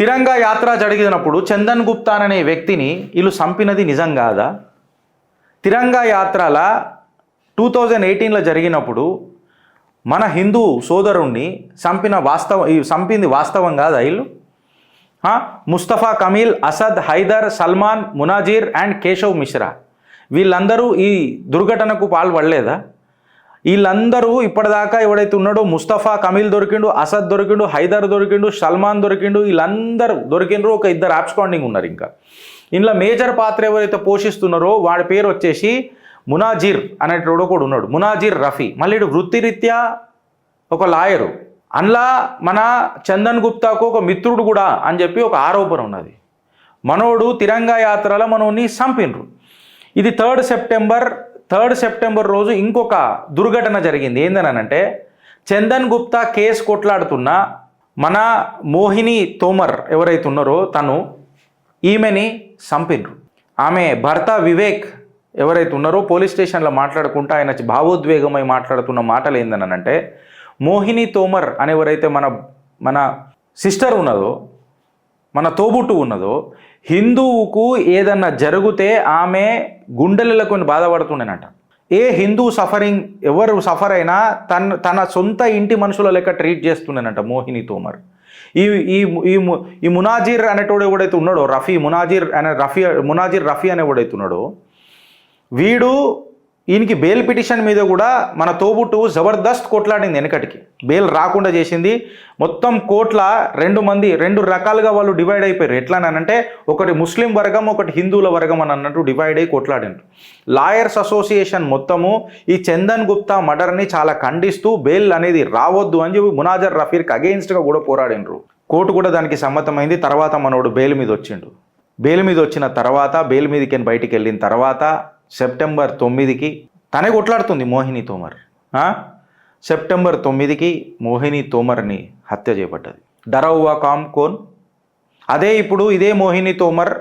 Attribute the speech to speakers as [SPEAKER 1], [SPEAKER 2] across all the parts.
[SPEAKER 1] తిరంగా యాత్ర జరిగినప్పుడు చందన్ గుప్తా అనే వ్యక్తిని వీళ్ళు చంపినది నిజం కాదా? తిరంగా యాత్రల 2018లో జరిగినప్పుడు మన హిందూ సోదరుణ్ణి చంపింది వాస్తవం కాదా వీళ్ళు? ముస్తఫా కమీల్, అసద్, హైదర్, సల్మాన్, మునాజిర్ అండ్ కేశవ్ మిశ్రా వీళ్ళందరూ ఈ దుర్ఘటనకు పాల్పడలేదా? వీళ్ళందరూ ఇప్పటిదాకా ఎవడైతే ఉన్నాడో ముస్తఫా కమీల్ దొరికిండు, అసద్ దొరికిండు, హైదర్ దొరికిండు, సల్మాన్ దొరికిండు, వీళ్ళందరూ దొరికిండ్రు. ఒక ఇద్దరు ఆబ్స్కాండింగ్ ఉన్నారు. ఇంకా ఇందులో మేజర్ పాత్ర ఎవరైతే పోషిస్తున్నారో వాడి పేరు వచ్చేసి మునాజిర్ అనేటోడు కూడా ఉన్నాడు, మునాజిర్ రఫీ. మళ్ళీ వృత్తిరీత్యా ఒక లాయరు. అందులో మన చందన్ గుప్తాకు ఒక మిత్రుడు కూడా అని చెప్పి ఒక ఆరోపణ ఉన్నది. మనోడు తిరంగా యాత్రలో మనోని చంపినరు. ఇది 3 సెప్టెంబర్ రోజు ఇంకొక దుర్ఘటన జరిగింది. ఏందనంటే చందన్ గుప్తా కేసు కొట్లాడుతున్న మన మోహిని తోమర్ ఎవరైతే ఉన్నారో ఈమెని చంపినరు. ఆమె భర్త వివేక్ ఎవరైతే ఉన్నారో పోలీస్ స్టేషన్లో మాట్లాడుకుంటూ ఆయన భావోద్వేగమై మాట్లాడుతున్న మాటలు ఏందనంటే మోహిని తోమర్ అని ఎవరైతే మన సిస్టర్ ఉన్నదో, మన తోబుట్టు ఉన్నదో, హిందువుకు ఏదన్నా జరిగితే ఆమె గుండెలకు బాధపడుతుండేనట. ఏ హిందూ ఎవరు సఫర్ అయినా తన సొంత ఇంటి మనుషుల లెక్క ట్రీట్ చేస్తుండేనట మోహిని తోమర్. ఈ మునాజిర్ అనేటోడు ఎవడైతే ఉన్నాడో మునాజిర్ రఫీ అనే ఎవడైతే ఉన్నాడో వీడు ఈయనకి బెయిల్ పిటిషన్ మీద కూడా మన తోబుట్టు జబర్దస్త్ కొట్లాడింది. వెనకటికి బెయిల్ రాకుండా చేసింది. మొత్తం కోట్ల 2 రకాలుగా వాళ్ళు డివైడ్ అయిపోయారు. ఎట్లానంటే ఒకటి ముస్లిం వర్గం, ఒకటి హిందువుల వర్గం అని అన్నట్టు డివైడ్ అయ్యి కొట్లాడినారు. లాయర్స్ అసోసియేషన్ మొత్తము ఈ చందన్ గుప్తా మర్డర్ని చాలా ఖండిస్తూ బెయిల్ అనేది రావద్దు అని చెప్పి మునాజర్ రఫీర్కి అగెయిన్స్ట్గా కూడా పోరాడినరు. కోర్టు కూడా దానికి సమ్మతమైంది. తర్వాత మనోడు బెయిల్ మీద వచ్చిండు. బెయిల్ మీద వచ్చిన తర్వాత బెయిల్ మీదకి బయటికి వెళ్ళిన తర్వాత సెప్టెంబర్ 9కి తనే కొట్లాడుతుంది మోహిని తోమర్. సెప్టెంబర్ 9కి మోహిని తోమర్ని హత్య చేయబడ్డది. డరా హువా కామ్ కోన్. ఇప్పుడు ఇదే మోహిని తోమర్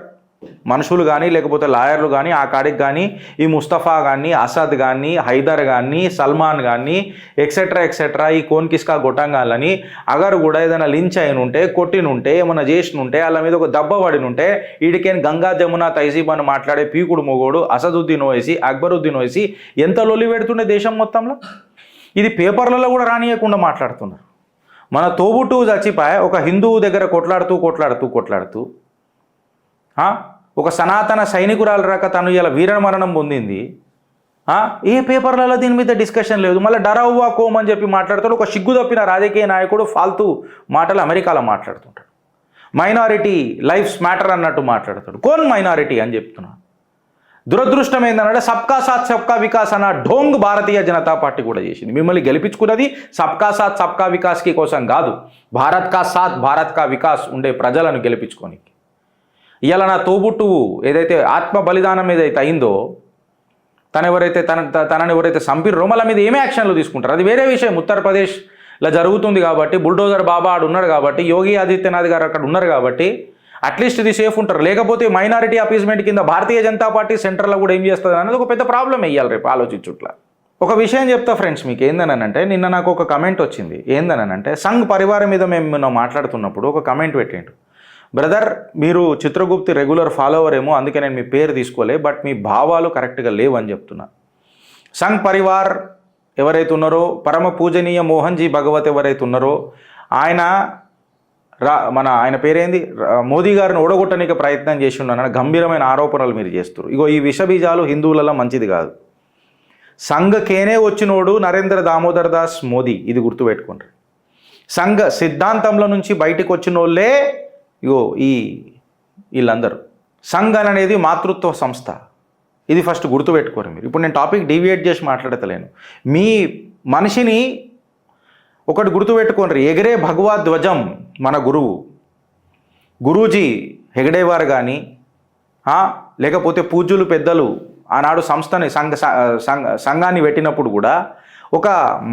[SPEAKER 1] మనుషులు కానీ లేకపోతే లాయర్లు కానీ ఆ కాడికి కానీ ఈ ముస్తఫా కానీ, అసద్ కానీ, హైదర్ కానీ, సల్మాన్ కానీ ఎక్సెట్రా ఈ కోన్ కిస్కా గొట్టంగాలని అగరు కూడా ఏదైనా లించ్ అయినుంటే, కొట్టినుంటే, ఏమైనా చేసినుంటే, వాళ్ళ మీద ఒక దెబ్బ పడినుంటే ఈడికేన్ గంగా జమునా తైజీబ్ అని మాట్లాడే పీకుడు మొగోడు అసదుద్దీన్ ఓవైసీ, అక్బరుద్దీన్ ఓవైసీ ఎంత లొల్లి పెడుతుండే దేశం మొత్తంలో. ఇది పేపర్లలో కూడా రానియకుండా మాట్లాడుతున్నారు. మన తోబుట్టు చచ్చిపోయి ఒక హిందువు దగ్గర కొట్లాడుతూ ఒక సనాతన సైనికురాలు రాక తను ఇలా వీరమరణం పొందింది. ఏ పేపర్లలో దీని మీద డిస్కషన్ లేదు. మళ్ళీ డరా హువా కోమ్ అని చెప్పి మాట్లాడతాడు. ఒక సిగ్గు తప్పిన రాజకీయ నాయకుడు ఫాల్తూ మాటలు అమెరికాలో మాట్లాడుతుంటాడు. మైనారిటీ లైఫ్స్ మ్యాటర్ అన్నట్టు మాట్లాడతాడు. కోన్ మైనారిటీ అని చెప్తున్నాడు. దురదృష్టం ఏంటంటే సబ్కా సాత్ సబ్కా వికాస్ అన్న ఢోంగ్ భారతీయ జనతా పార్టీ కూడా చేసింది. మిమ్మల్ని గెలిపించుకున్నది సబ్కా సాత్ సబ్కా వికాస్కి కోసం కాదు, భారత్ కా సాత్ భారత్ కా వికాస్ ఉండే ప్రజలను గెలిపించుకొని. ఇవాళ నా తోబుట్టువు ఏదైతే ఆత్మ బలిదానం ఏదైతే అయిందో తనని ఎవరైతే చంపిర్రో మళ్ళీ మీద ఏమే యాక్షన్లు తీసుకుంటారు అది వేరే విషయం. ఉత్తరప్రదేశ్లో జరుగుతుంది కాబట్టి బుల్డోజర్ బాబా ఆడు ఉన్నాడు కాబట్టి, యోగి ఆదిత్యనాథ్ గారు అక్కడ ఉన్నారు కాబట్టి అట్లీస్ట్ ఇది సేఫ్ ఉంటారు. లేకపోతే మైనారిటీ అపీస్మెంట్ కింద భారతీయ జనతా పార్టీ సెంటర్లో కూడా ఏం చేస్తుంది అనేది ఒక పెద్ద ప్రాబ్లం వేయాలి రేపు ఆలోచించుట్లా. ఒక విషయం చెప్తా ఫ్రెండ్స్ మీకు. ఏందనంటే నిన్న నాకు ఒక కమెంట్ వచ్చింది. ఏందనంటే సంఘ్ పరివారం మీద మేము మాట్లాడుతున్నప్పుడు ఒక కమెంట్ పెట్టిండు. బ్రదర్, మీరు చిత్రగుప్తి రెగ్యులర్ ఫాలోవర్ ఏమో అందుకే నేను మీ పేరు తీసుకోలే, బట్ మీ భావాలు కరెక్ట్గా లేవు అని చెప్తున్నా. సంఘ్ పరివార్ ఎవరైతే ఉన్నారో, పరమ పూజనీయ మోహన్జీ భగవత్ ఎవరైతే ఉన్నారో ఆయన ఆయన పేరేంది మోదీ గారిని ఓడగొట్టడానికి ప్రయత్నం చేసి ఉన్నాను గంభీరమైన ఆరోపణలు మీరు చేస్తారు. ఈ విషబీజాలు హిందువులలో మంచిది కాదు. సంఘకేనే వచ్చినోడు నరేంద్ర దామోదర్ దాస్ మోదీ, ఇది గుర్తుపెట్టుకోండి. సంఘ సిద్ధాంతంలో నుంచి బయటకు వచ్చిన వాళ్ళే వీళ్ళందరూ. సంఘ్ అనేది మాతృత్వ సంస్థ, ఇది ఫస్ట్ గుర్తుపెట్టుకోరు మీరు. ఇప్పుడు నేను టాపిక్ డీవియేట్ చేసి మాట్లాడతలేను. మీ మనిషిని ఒకటి గుర్తుపెట్టుకోండి, ఎగిరే భగవా ధ్వజం మన గురూజీ హెగడేవారు కానీ లేకపోతే పూజ్యులు పెద్దలు ఆనాడు సంస్థని సంఘాన్ని పెట్టినప్పుడు కూడా ఒక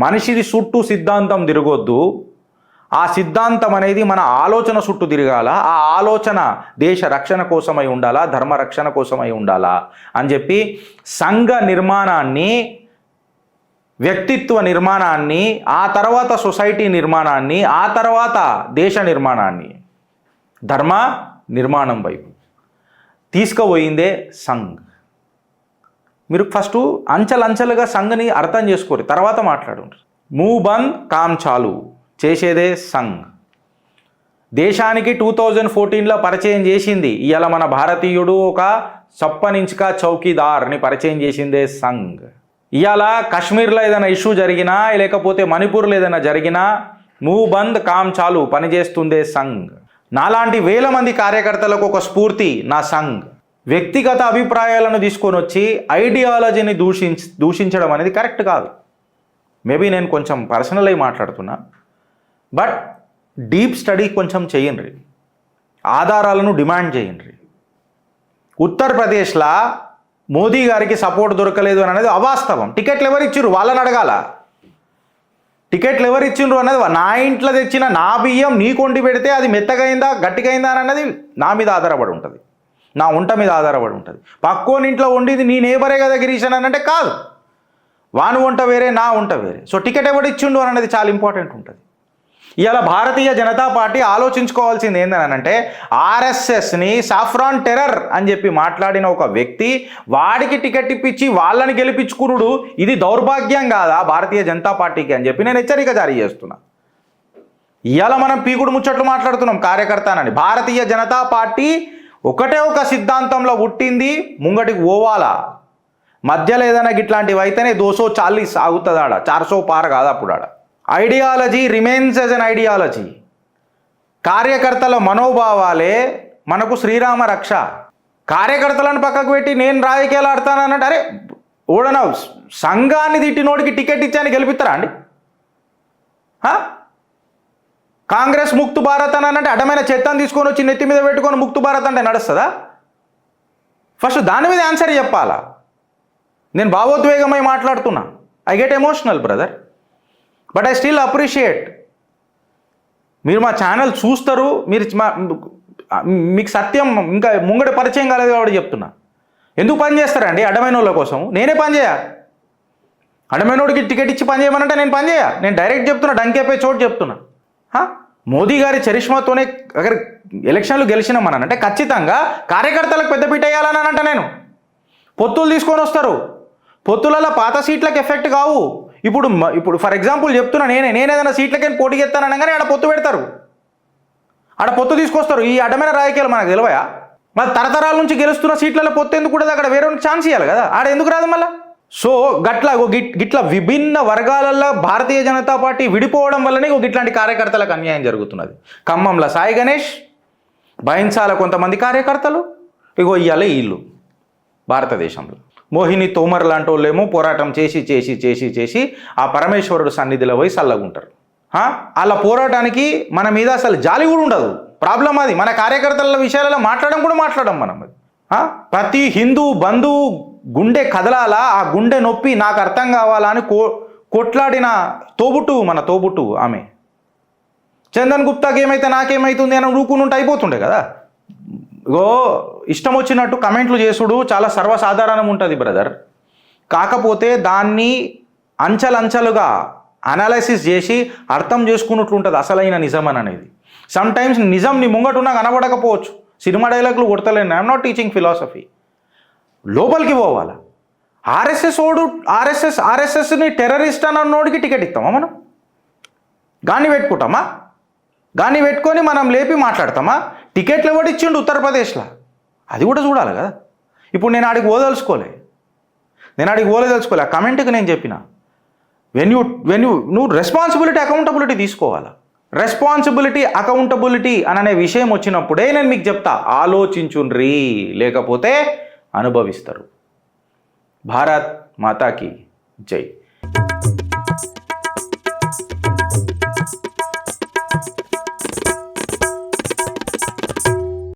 [SPEAKER 1] మనిషిది చుట్టూ సిద్ధాంతం తిరగొద్దు, ఆ సిద్ధాంతం అనేది మన ఆలోచన చుట్టూ తిరగాల, ఆ ఆలోచన దేశ రక్షణ కోసమై ఉండాలా, ధర్మ రక్షణ కోసమై ఉండాలా అని చెప్పి సంఘ నిర్మాణాన్ని, వ్యక్తిత్వ నిర్మాణాన్ని, ఆ తర్వాత సొసైటీ నిర్మాణాన్ని, ఆ తర్వాత దేశ నిర్మాణాన్ని ధర్మ నిర్మాణం వైపు తీసుకుపోయిందే సంఘ్. మీరు ఫస్ట్ అంచెలంచెలుగా సంఘ్ని అర్థం చేసుకోరు, తర్వాత మాట్లాడండి. మూవ్ బంద్ కామ్ చాలు చేసేదే సంఘ్. దేశానికి 2014లో పరిచయం చేసింది. ఇవాళ మన భారతీయుడు ఒక చప్పనించుక చౌకీదార్ని పరిచయం చేసిందే సంఘ్. ఇవాళ కాశ్మీర్లో ఏదైనా ఇష్యూ జరిగినా, లేకపోతే మణిపూర్లో ఏదైనా జరిగినా మూవ్ బంద్ కామ్ చాలు పనిచేస్తుందే సంఘ్. నాలాంటి వేల మంది కార్యకర్తలకు ఒక స్ఫూర్తి నా సంఘ్. వ్యక్తిగత అభిప్రాయాలను తీసుకొని వచ్చి ఐడియాలజీని దూషించడం అనేది కరెక్ట్ కాదు. మేబీ నేను కొంచెం పర్సనల్ అయి మాట్లాడుతున్నా, బట్ డీప్ స్టడీ కొంచెం చేయండి, ఆధారాలను డిమాండ్ చేయండి. ఉత్తరప్రదేశ్లో మోదీ గారికి సపోర్ట్ దొరకలేదు అనేది అవాస్తవం. టికెట్లు ఎవరు ఇచ్చిండ్రు వాళ్ళని అడగాల. టికెట్లు ఎవరు ఇచ్చిండ్రు అనేది నా ఇంట్లో తెచ్చిన నా బియ్యం నీకు వండి పెడితే అది మెత్తగైందా గట్టిగైందా అనేది నా మీద ఆధారపడి ఉంటుంది, నా వంట మీద ఆధారపడి ఉంటుంది. పక్కోని ఇంట్లో వండిది నీ నేబరే కదా గిరీషన్ అని అంటే కాదు, వాని వంట వేరే నా వంట వేరే. సో టికెట్ ఎవడు ఇచ్చిండు అనేది చాలా ఇంపార్టెంట్ ఉంటుంది. ఇలా భారతీయ జనతా పార్టీ ఆలోచించుకోవాల్సింది ఏంటనంటే, ఆర్ఎస్ఎస్ని సాఫ్రాన్ టెర్రర్ అని చెప్పి మాట్లాడిన ఒక వ్యక్తి వాడికి టికెట్ ఇప్పించి వాళ్ళని గెలిపించుకురుడు ఇది దౌర్భాగ్యం కాదా భారతీయ జనతా పార్టీకి అని చెప్పి నేను హెచ్చరిక జారీ చేస్తున్నా. ఇవాళ మనం పీకుడు ముచ్చట్లు మాట్లాడుతున్నాం కార్యకర్తనని. భారతీయ జనతా పార్టీ ఒకటే ఒక సిద్ధాంతంలో పుట్టింది, ముంగటికి పోవాలా. మధ్యలో ఏదైనా ఇట్లాంటివి అయితేనే 240 ఆగుతుంది ఆడ, 400 పార కాదు అప్పుడు ఆడ. Ideology remains as an ideology. కార్యకర్తల మనోభావాలే మనకు శ్రీరామ రక్ష. కార్యకర్తలను పక్కకు పెట్టి నేను రాజకీయాలు ఆడతానన్నట్టు, అరే ఓడనా సంఘాన్ని తిట్టినోడికి టికెట్ ఇచ్చాని గెలిపిస్తారా అండి? కాంగ్రెస్ ముక్తు భారత్ అని అన్నట్టు అడ్డమైన చెత్తను తీసుకొని వచ్చి నెత్తి మీద పెట్టుకొని ముక్తు భారత్ అంటే నడుస్తుందా? ఫస్ట్ దాని మీద ఆన్సర్ చెప్పాలా. నేను భావోద్వేగమై మాట్లాడుతున్నా, I get emotional brother, but I still appreciate. మీరు మా ఛానల్ చూస్తారు, మీరు మీకు సత్యం ఇంకా ముంగట పరిచయం కాలేదు కాబట్టి చెప్తున్నా. ఎందుకు పని చేస్తారండి అడ్డమైన వాళ్ళ కోసం? నేనే పని చేయ. అడ్డమైనోడికి టికెట్ ఇచ్చి పని చేయమనంటే నేను పని చేయ. నేను డైరెక్ట్ చెప్తున్నా, డంకేపై చోటు చెప్తున్నా. మోదీ గారి చరిష్మాతోనే అక్కడ ఎలక్షన్లు గెలిచినామనంటే ఖచ్చితంగా కార్యకర్తలకు పెద్దపీట వేయాలని అంటే నేను పొత్తులు తీసుకొని వస్తారు. పొత్తులలో పాత సీట్లకు ఎఫెక్ట్ కావు. ఇప్పుడు ఫర్ ఎగ్జాంపుల్ చెప్తున్నా, నేనేదైనా సీట్లకి పోటీ చేస్తాననగానే ఆడ పొత్తు పెడతారు, ఆడ పొత్తు తీసుకొస్తారు. ఈ అడ్డమైన రాజకీయాలు మనకు తెలివయా? మరి తరతరాల నుంచి గెలుస్తున్న సీట్లలో పొత్తు ఎందుకు కూడా అక్కడ వేరే ఛాన్స్ ఇవ్వాలి కదా, ఆడ ఎందుకు రాదు మళ్ళా? సో గిట్లా విభిన్న వర్గాలలో భారతీయ జనతా పార్టీ విడిపోవడం వల్లనే ఇట్లాంటి కార్యకర్తలకు అన్యాయం జరుగుతున్నది. ఖమ్మంలో సాయి గణేష్, బైన్సాల కొంతమంది కార్యకర్తలు, ఇవాళ వీళ్ళు భారతదేశంలో మోహిని తోమర్ లాంటి వాళ్ళేమో పోరాటం చేసి చేసి చేసి చేసి ఆ పరమేశ్వరుడు సన్నిధిలో పోయి చల్లగుంటారు. వాళ్ళ పోరాటానికి మన మీద అసలు జాలి కూడా ఉండదు. ప్రాబ్లం అది. మన కార్యకర్తల విషయాలలో మాట్లాడడం మనం అది. ప్రతి హిందూ బంధువు గుండె కదలాలా, ఆ గుండె నొప్పి నాకు అర్థం కావాలా అని కొట్లాడిన మన తోబుట్టు ఆమె. చందన్ గుప్తాకి ఏమైతే నాకేమవుతుంది అని ఊరుకునుంటే అయిపోతుండే కదా. ఇష్టం వచ్చినట్టు కమెంట్లు చేసుడు చాలా సర్వసాధారణం ఉంటుంది బ్రదర్. కాకపోతే దాన్ని అంచెలంచెలుగా అనాలసిస్ చేసి అర్థం చేసుకున్నట్లు ఉంటుంది అసలైన నిజం అనేది. సమ్ టైమ్స్ నిజం నీ ముంగటున్నా కనబడకపోవచ్చు. సినిమా డైలాగులు కొడతలేను, ఐఎమ్ నాట్ టీచింగ్ ఫిలాసఫీ. లోపలికి పోవాలి. ఆర్ఎస్ఎస్ని టెర్రరిస్ట్ అన్నోడికి టికెట్ ఇస్తామా మనం? గాన్ని పెట్టుకుంటామా? గాన్ని పెట్టుకొని మనం లేపి మాట్లాడతామా? టికెట్లు ఎవడు ఇచ్చిండు ఉత్తరప్రదేశ్లో, అది కూడా చూడాలి కదా. ఇప్పుడు నేను ఆడికి పోదలుచుకోలే. ఆ కమెంట్కి నేను చెప్పిన నువ్వు రెస్పాన్సిబిలిటీ అకౌంటబిలిటీ తీసుకోవాలా. రెస్పాన్సిబిలిటీ అకౌంటబిలిటీ అనే విషయం వచ్చినప్పుడే నేను మీకు చెప్తా, ఆలోచించుండ్రీ, లేకపోతే అనుభవిస్తారు. భారత్ మాతాకి జై.